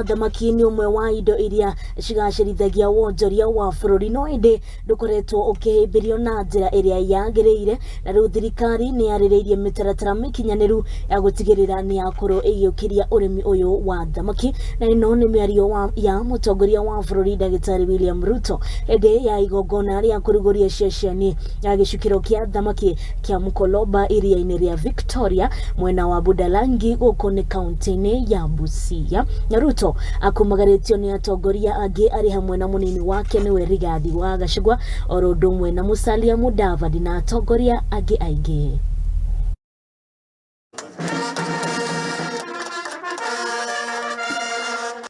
Thamaki ni umwe wa indo iria cigacirithagia wonjoria wa bururi no indi ndukoretwo ukihimbirio na njira iria yagiririire na riu thirikari niyariire mitaratara mikinyaniru ya gutigirira ni yakorwo igiukiria urimi uyu wa thamaki na ino ni miario ya mutongoria wa bururi Dagitari William Ruto indi ya igongona ria kuruguria ceceni ya gicukiro kia thamaki kia Mukoloba iria-ini ria Victoria mwena wa Budalangi guko ni kaunti-ini ya Busia na Ruto akumagaritio ni atongoria angi ari hamwe na munini wake niwe Rigathi wa Gachagua oro ndumwe na Musalia Mudavadi na atongoria angi aingi.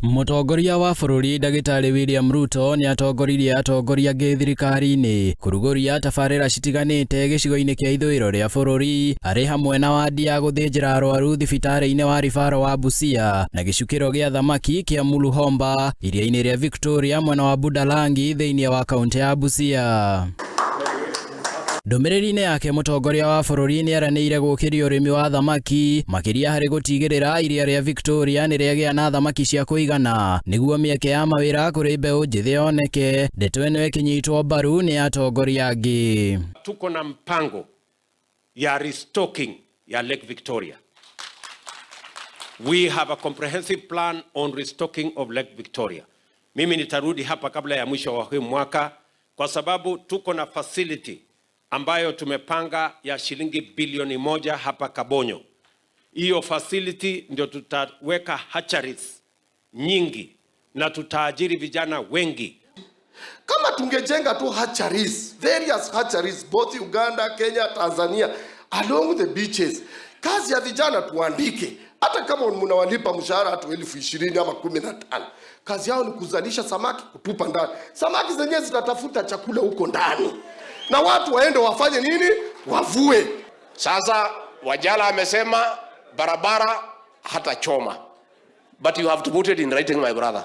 Mutongoria wa bururi Dagitari William Ruto ni atongoririe atongoria angi thirikari-ini kuruguria tabarira citiganite gicigo-ini kia ithwiro ria bururi ari hamwe na wadi ya guthinjira arwaru thibitari-ini wa rifaro wa Busia na gicukiro gia thamaki kia Muluhomba iria-ini ria Victoria mwena wa Budalangi thiini wa kaunti ya Busia. Ndumiriri-ini yake mutongoria wa bururi ni araniire gukiria urimi wa thamaki makiria hari gutigirira iria ria Victoria ni riagia na thamaki cia kuigana niguo mieke ya mawira kuri mbeu njithi yoneke ndeto ino ikinyitwo mbaru ni atongoria angi. Tuko na mpango ya restocking ya Lake Victoria. We have a comprehensive plan on restocking of Lake Victoria. Mimi nitarudi hapa kabla ya mwisho wa huu mwaka kwa sababu tuko na facility ambayo tumepanga ya shilingi bilioni 1 hapa Kabonyo. Hiyo facility ndio tutaweka hatcheries nyingi na tutaajiri vijana wengi. Kama tungejenga tu hatcheries, various hatcheries both Uganda, Kenya, Tanzania along the beaches. Kazi ya vijana tuandike. Hata kama mnawalipa mshahara hata 20,000 ama 15. Kazi yao ni kuzalisha samaki kutupa ndani. Samaki zenyewe zitatafuta chakula huko ndani. Na watu waende wafanye nini? Wavue. Sasa Wajala amesema barabara hata choma. But you have to put it in writing, my brother.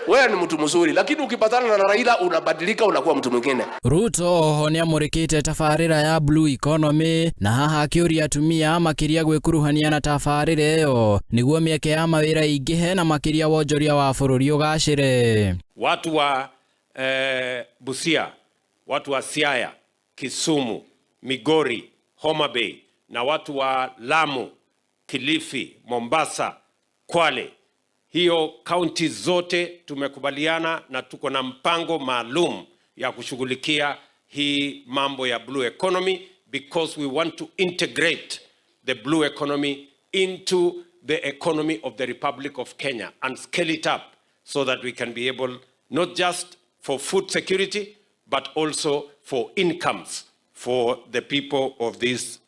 Wewe ni mtu mzuri lakini ukipatana na Raila unabadilika unakuwa mtu mwingine. Ruto oho ni amurikite tabarira ya blue economy na haha akiuria atumia makiria gwikuruhania na tabarira iyo niguo mieke ya mawira ingihe na makiria wonjoria wa bururi ugacire. Watu wa Busia, watu wa Siaya, Kisumu, Migori, Homa Bay na watu wa Lamu, Kilifi, Mombasa, Kwale. Hiyo kaunti zote tumekubaliana na tuko na mpango maalum ya kushughulikia hii mambo ya blue economy because we want to integrate the blue economy into the economy of the Republic of Kenya and scale it up so that we can be able not just for food security but also for incomes for the people of this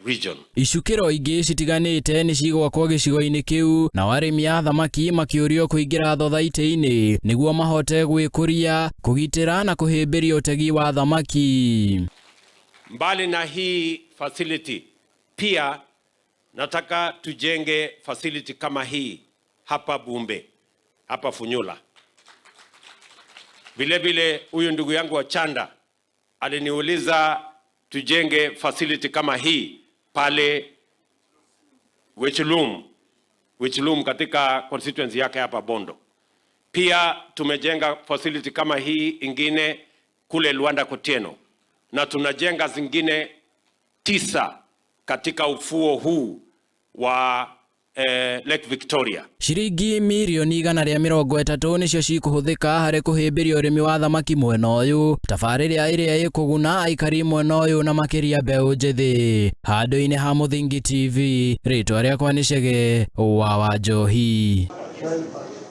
region. Icukiro ingi citiganite ni cigwakwo gicigo-ini kiu na warimi ya thamaki makiurio kuingira thothaiti-ini niguo mahote gwikuria kugitira na kuhimbiria utegi wa thamaki. Mbali na hii facility pia nataka tujenge facility kama hii hapa Bumbe, hapa Funyula. Vile vile huyu ndugu yangu wa Chanda aliniuliza tujenge facility kama hii pale Wechulum katika constituency yake hapa Bondo. Pia tumejenga facility kama hii ingine kule Luanda Kotieno na tunajenga zingine 9 katika ufuo huu wa Lake Victoria. Shiringi milioni 130 nicio cikuhuthika hari kuhimbiria urimi wa thamaki mwena uyu tabarira iria ikuguna aikari mwena uyu na makiria mbeu njithi handu-ini ha Muthingi TV ritwa riakwa ni Chege wa Wanjohi.